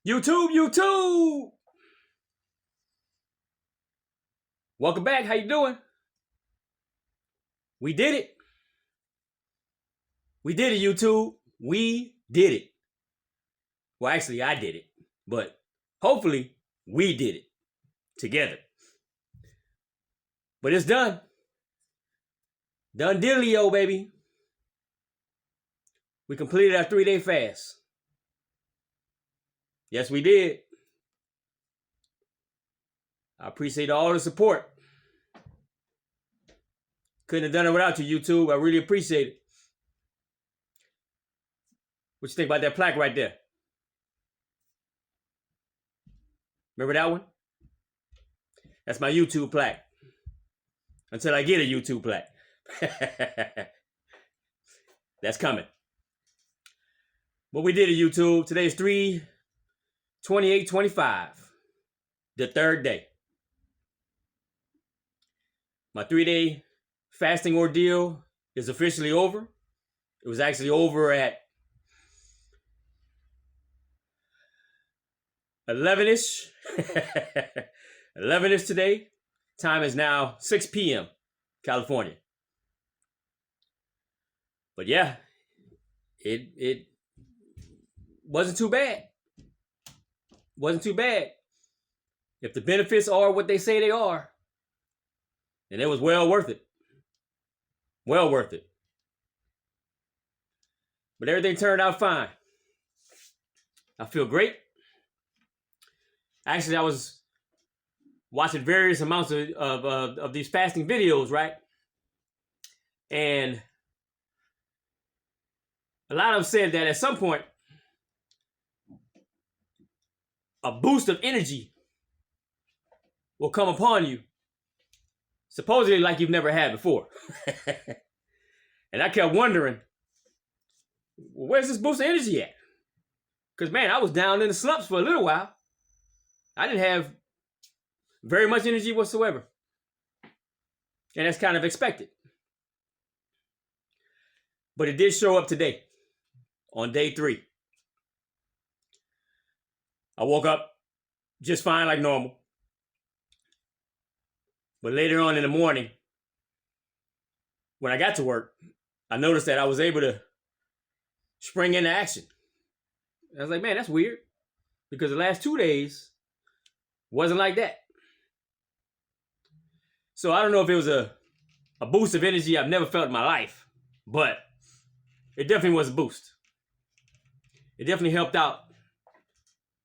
YouTube. Welcome back. How you doing? We did it. We did it, YouTube. We did it. Well, actually, I did it. But hopefully, we did it together. But it's done. Done dealio, baby. We completed our 3-day fast. Yes, we did. I appreciate all the support. Couldn't have done it without you, YouTube. I really appreciate it. What you think about that plaque right there? Remember that one? That's my YouTube plaque. Until I get a YouTube plaque. That's coming. But we did it, YouTube. Today's 3/28/25. The third day. My 3-day fasting ordeal is officially over. It was actually over at 11-ish. 11-ish today. Time is now 6 p.m. California. But yeah, it wasn't too bad. Wasn't too bad. If the benefits are what they say they are, then it was well worth it. Well worth it. But everything turned out fine. I feel great. Actually, I was watching various amounts of these fasting videos, right? And a lot of them said that at some point, a boost of energy will come upon you, supposedly like you've never had before. And I kept wondering, well, where's this boost of energy at? Because, man, I was down in the slumps for a little while. I didn't have very much energy whatsoever. And that's kind of expected. But it did show up today, on day 3. I woke up just fine like normal. But later on in the morning, when I got to work, I noticed that I was able to spring into action. I was like, man, that's weird. Because the last 2 days wasn't like that. So I don't know if it was a boost of energy I've never felt in my life, but it definitely was a boost. It definitely helped out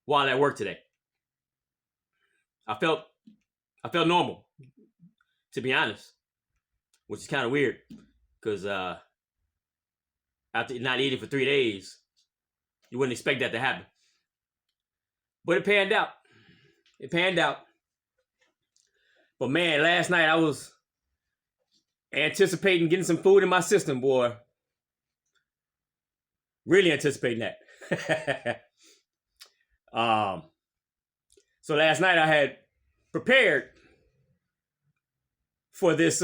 while at work today. I felt normal, to be honest, which is kind of weird because after not eating for 3 days, you wouldn't expect that to happen. But it panned out. It panned out. But man, last night I was anticipating getting some food in my system, boy. Really anticipating that. So last night I had prepared for this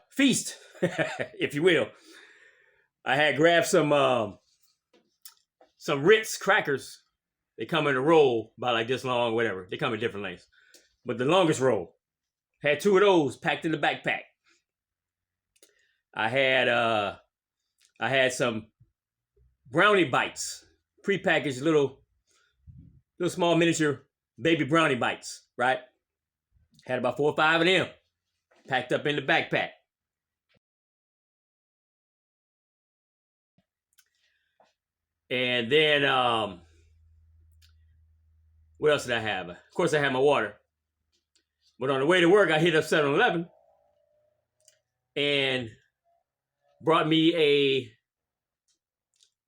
feast, if you will. I had grabbed some Ritz crackers. They come in a roll about like this long, whatever. They come in different lengths. But the longest roll. Had 2 of those packed in the backpack. I had some brownie bites. Prepackaged little small miniature baby brownie bites, right? Had about 4 or 5 of them packed up in the backpack. And then, what else did I have? Of course, I had my water. But on the way to work, I hit up 7-Eleven and brought me a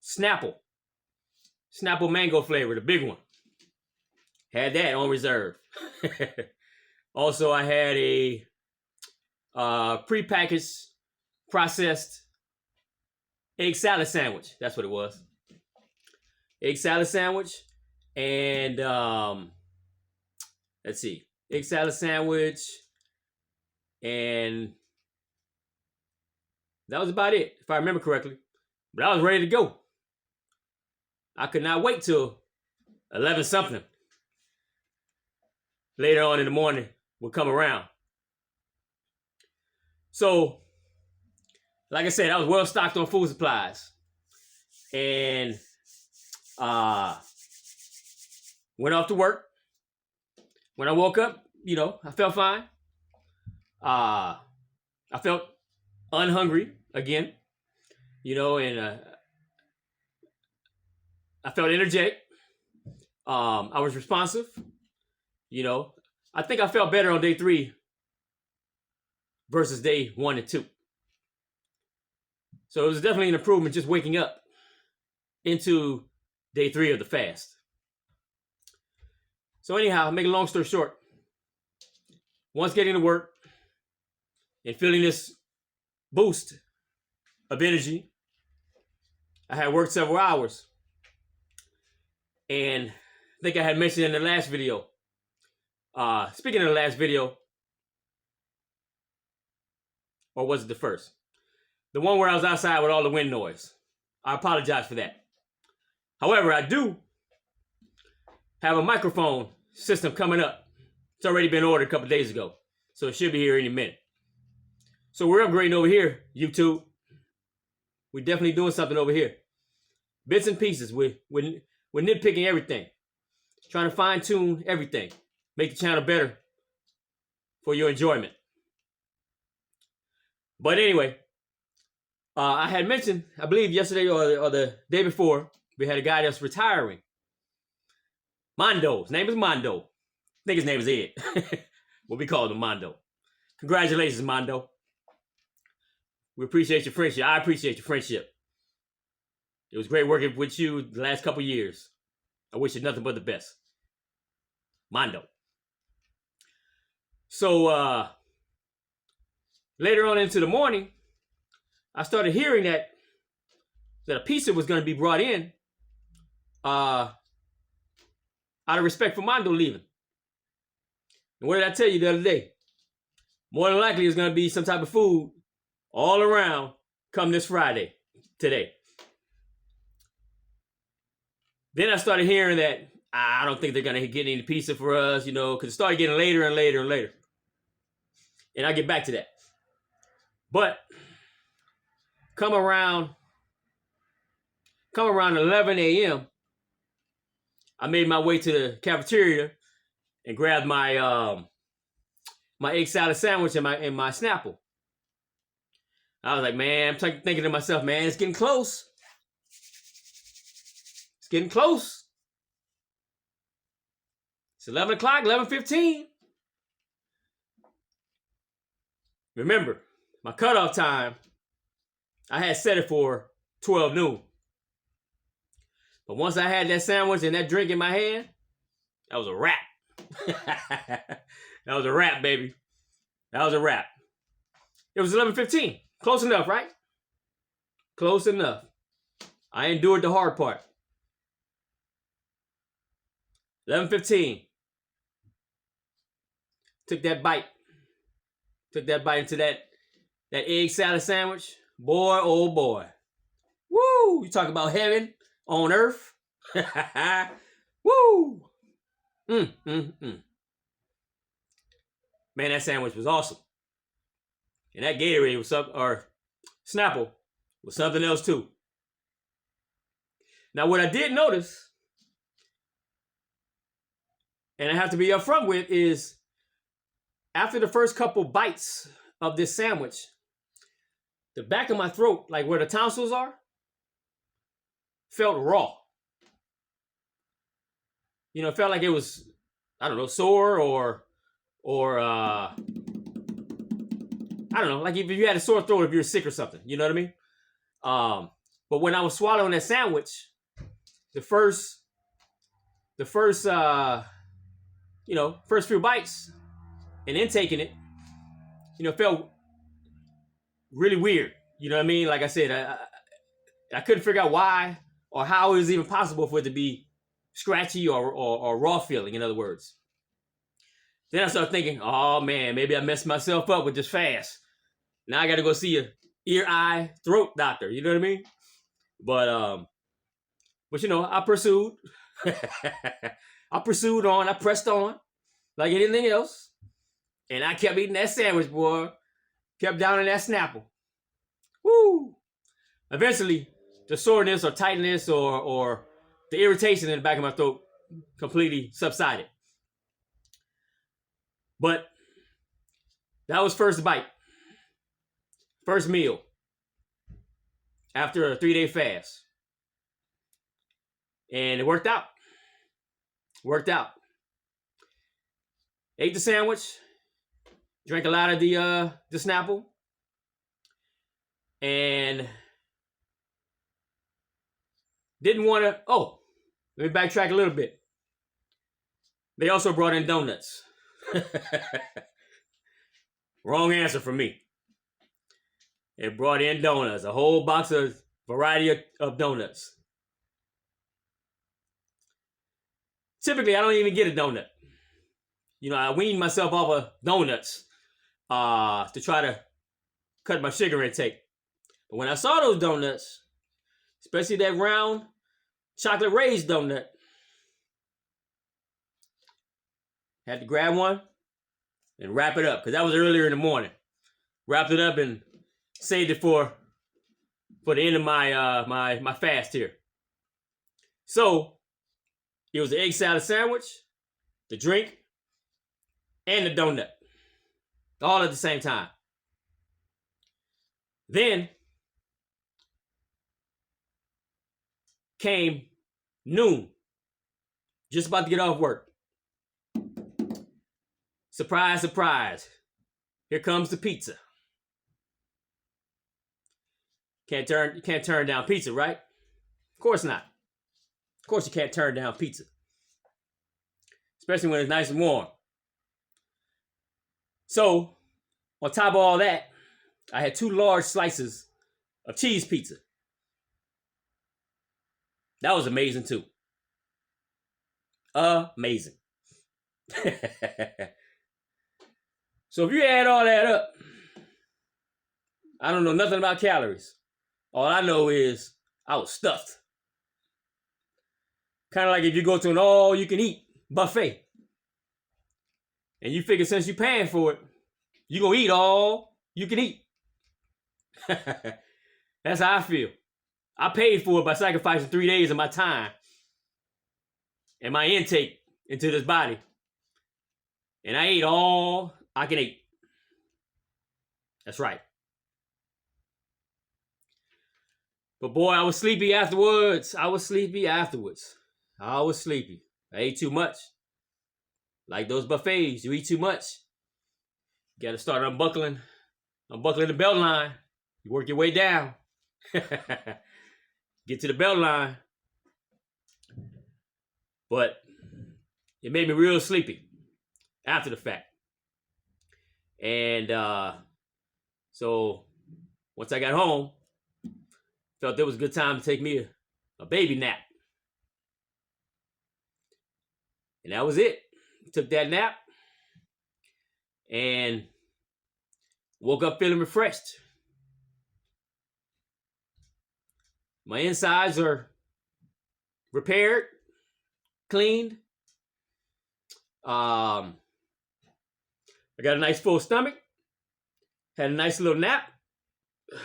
Snapple mango flavor, the big one. Had that on reserve. Also, I had a prepackaged, processed egg salad sandwich. That's what it was. Egg salad sandwich. And let's see. Egg salad sandwich. And that was about it, if I remember correctly. But I was ready to go. I could not wait till 11 something later on in the morning would come around. So, like I said, I was well stocked on food supplies. And went off to work. When I woke up, I felt fine. I felt unhungry again, and I felt energetic. I was responsive. I think I felt better on day 3 versus day 1 and 2. So it was definitely an improvement just waking up into day 3 of the fast. So anyhow, make a long story short, once getting to work and feeling this boost of energy, I had worked several hours. And I think I had mentioned in the last video, speaking of the last video, or was it the first? The one where I was outside with all the wind noise. I apologize for that. However, I do have a microphone system coming up. It's already been ordered a couple days ago, so it should be here any minute. So we're upgrading over here, YouTube. We're definitely doing something over here. Bits and pieces. We're nitpicking everything. Trying to fine tune everything. Make the channel better for your enjoyment. But anyway, I had mentioned, I believe yesterday or the day before, we had a guy that's retiring. Mondo. His name is Mondo. I think his name is Ed. What we call him, Mondo. Congratulations, Mondo. We appreciate your friendship. I appreciate your friendship. It was great working with you the last couple years. I wish you nothing but the best. Mondo. So, later on into the morning, I started hearing that a pizza was going to be brought in out of respect for Mondo leaving. And what did I tell you the other day? More than likely, it's going to be some type of food all around come this Friday, today. Then I started hearing that I don't think they're going to get any pizza for us, because it started getting later and later and later. And I'll get back to that. But come around 11 a.m., I made my way to the cafeteria and grabbed my my egg salad sandwich and my Snapple. I was like, man, I'm thinking to myself, man, it's getting close. It's getting close. It's 11 o'clock, 11:15. Remember, my cutoff time, I had set it for 12 noon. But once I had that sandwich and that drink in my hand, that was a wrap. That was a wrap, baby. That was a wrap. It was 11:15. Close enough, right? Close enough. I endured the hard part. 11:15. Took that bite into that egg salad sandwich. Boy, oh boy. Woo! You talk about heaven on earth. Woo! Man, that sandwich was awesome. And that Gatorade was something, or Snapple was something else too. Now, what I did notice, and I have to be upfront with, is after the first couple bites of this sandwich, the back of my throat, like where the tonsils are, felt raw. It felt like it was, I don't know, sore or I don't know, like if you had a sore throat if you're sick or something, you know what I mean? But when I was swallowing that sandwich, the first few bites and then taking it, felt really weird. You know what I mean? Like I said, I couldn't figure out why or how it was even possible for it to be scratchy or raw feeling, in other words. Then I started thinking, oh man, maybe I messed myself up with this fast. Now I got to go see a ear, eye, throat doctor. You know what I mean? But I pursued. I pursued on, I pressed on like anything else. And I kept eating that sandwich, boy. Kept downing that Snapple. Woo! Eventually, the soreness or tightness or the irritation in the back of my throat completely subsided. But that was first bite. First meal after a 3-day fast. And it worked out. Worked out. Ate the sandwich. Drank a lot of the Snapple. And didn't want to... Oh, let me backtrack a little bit. They also brought in donuts. Wrong answer for me. It brought in donuts. A whole box of variety of donuts. Typically, I don't even get a donut. You know, I weaned myself off of donuts to try to cut my sugar intake. But when I saw those donuts, especially that round chocolate raised donut, had to grab one and wrap it up because that was earlier in the morning. Wrapped it up and saved it for the end of my my fast here. So it was the egg salad sandwich, the drink, and the donut, all at the same time. Then came noon, just about to get off work. Surprise, surprise. Here comes the pizza. Can't turn down pizza, right? Of course not. Of course you can't turn down pizza. Especially when it's nice and warm. So, on top of all that, I had 2 large slices of cheese pizza. That was amazing too. Amazing. So if you add all that up, I don't know nothing about calories. All I know is I was stuffed. Kind of like if you go to an all-you-can-eat buffet. And you figure since you're paying for it, you're going to eat all you can eat. That's how I feel. I paid for it by sacrificing 3 days of my time and my intake into this body. And I ate all I can eat. That's right. But boy, I was sleepy afterwards. I was sleepy. I ate too much. Like those buffets, you eat too much. You got to start unbuckling the belt line. You work your way down. Get to the belt line. But it made me real sleepy after the fact. And so once I got home, felt there was a good time to take me a baby nap. And that was it. Took that nap and woke up feeling refreshed. My insides are repaired, cleaned. I got a nice full stomach. Had a nice little nap.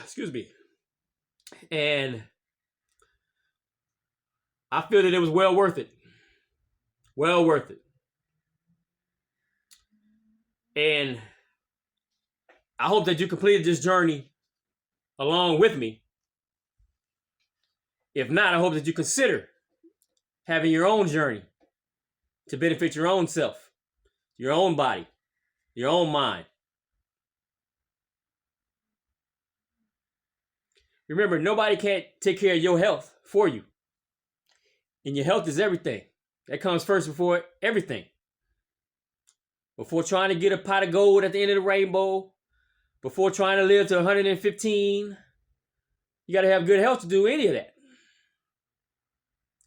Excuse me. And I feel that it was well worth it. Well worth it. And I hope that you completed this journey along with me. If not, I hope that you consider having your own journey to benefit your own self, your own body, your own mind. Remember, nobody can't take care of your health for you. And your health is everything. That comes first before everything. Before trying to get a pot of gold at the end of the rainbow, before trying to live to 115, you got to have good health to do any of that.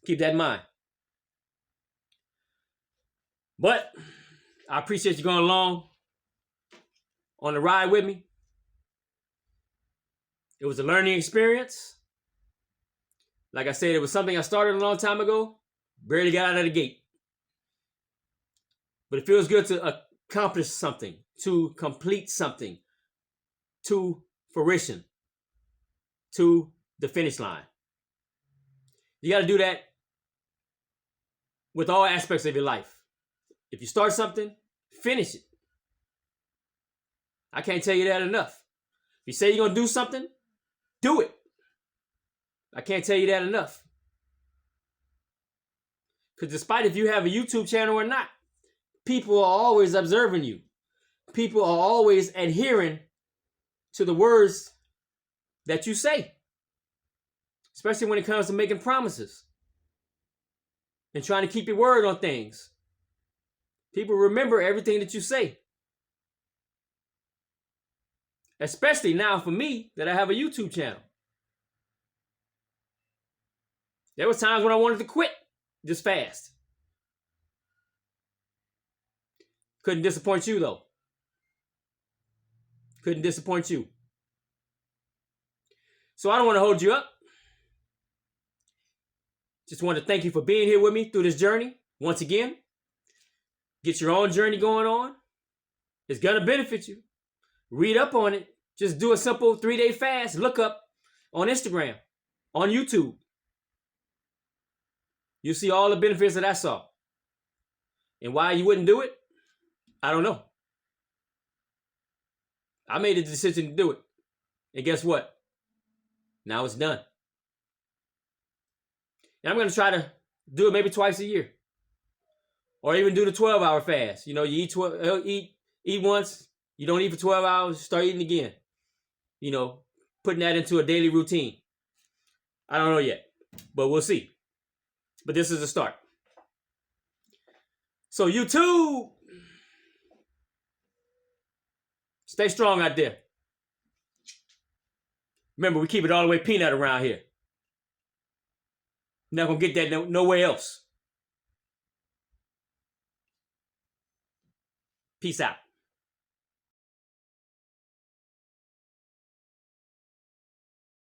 Keep that in mind. But I appreciate you going along on the ride with me. It was a learning experience. Like I said, it was something I started a long time ago, Barely got out of the gate. But it feels good to accomplish something, to complete something, to fruition, to the finish line. You got to do that with all aspects of your life. If you start something, finish it. I can't tell you that enough. If you say you're going to do something, do it. I can't tell you that enough. Because despite if you have a YouTube channel or not, people are always observing you. People are always adhering to the words that you say. Especially when it comes to making promises and trying to keep your word on things. People remember everything that you say. Especially now for me that I have a YouTube channel. There was times when I wanted to quit just fast. Couldn't disappoint you though. Couldn't disappoint you. So I don't want to hold you up. Just want to thank you for being here with me through this journey. Once again, get your own journey going on. It's going to benefit you. Read up on it. Just do a simple 3-day fast. Look up on Instagram, on YouTube. You'll see all the benefits that I saw. And why you wouldn't do it, I don't know. I made a decision to do it. And guess what? Now it's done. And I'm going to try to do it maybe twice a year. Or even do the 12-hour fast. You know, you eat once, you don't eat for 12 hours, start eating again. You know, putting that into a daily routine. I don't know yet, but we'll see. But this is a start. So YouTube, stay strong out there. Remember, we keep it all the way peanut around here. You're not going to get that nowhere else. Peace out.